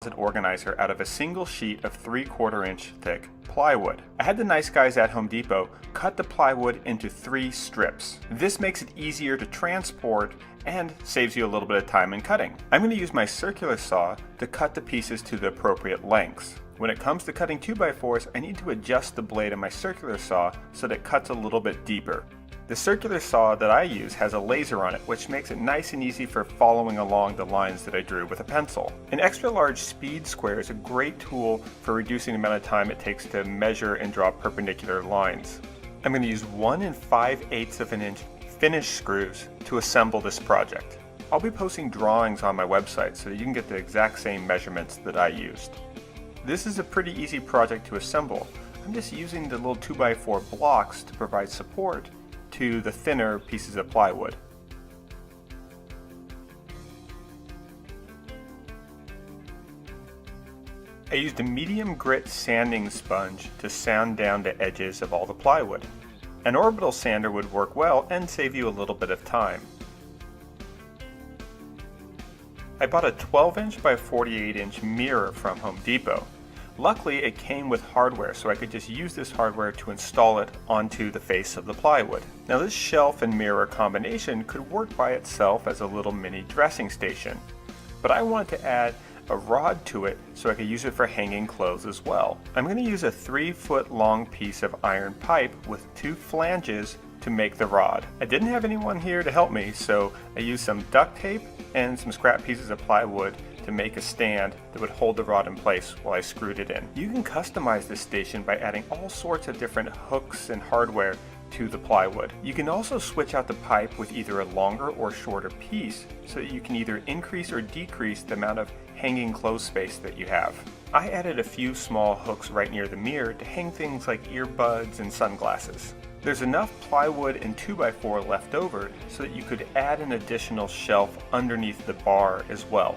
closet organizer out of a single sheet of 3/4 inch thick plywood. I had the nice guys at Home Depot cut the plywood into 3 strips. This makes it easier to transport and saves you a little bit of time in cutting. I'm going to use my circular saw to cut the pieces to the appropriate lengths. When it comes to cutting 2x4s, I need to adjust the blade of my circular saw so that it cuts a little bit deeper. The circular saw that I use has a laser on it, which makes it nice and easy for following along the lines that I drew with a pencil. An extra large speed square is a great tool for reducing the amount of time it takes to measure and draw perpendicular lines. I'm going to use 1 5/8 of an inch finish screws to assemble this project. I'll be posting drawings on my website so that you can get the exact same measurements that I used. This is a pretty easy project to assemble. I'm just using the little 2x4 blocks to provide support to the thinner pieces of plywood. I used a medium grit sanding sponge to sand down the edges of all the plywood. An orbital sander would work well and save you a little bit of time. I bought a 12-inch by 48-inch mirror from Home Depot. Luckily, it came with hardware, so I could just use this hardware to install it onto the face of the plywood. Now, this shelf and mirror combination could work by itself as a little mini dressing station, but I wanted to add a rod to it so I could use it for hanging clothes as well. I'm going to use a 3-foot long piece of iron pipe with 2 flanges to make the rod. I didn't have anyone here to help me, so I used some duct tape and some scrap pieces of plywood to make a stand that would hold the rod in place while I screwed it in. You can customize this station by adding all sorts of different hooks and hardware to the plywood. You can also switch out the pipe with either a longer or shorter piece so that you can either increase or decrease the amount of hanging clothes space that you have. I added a few small hooks right near the mirror to hang things like earbuds and sunglasses. There's enough plywood and 2x4 left over so that you could add an additional shelf underneath the bar as well.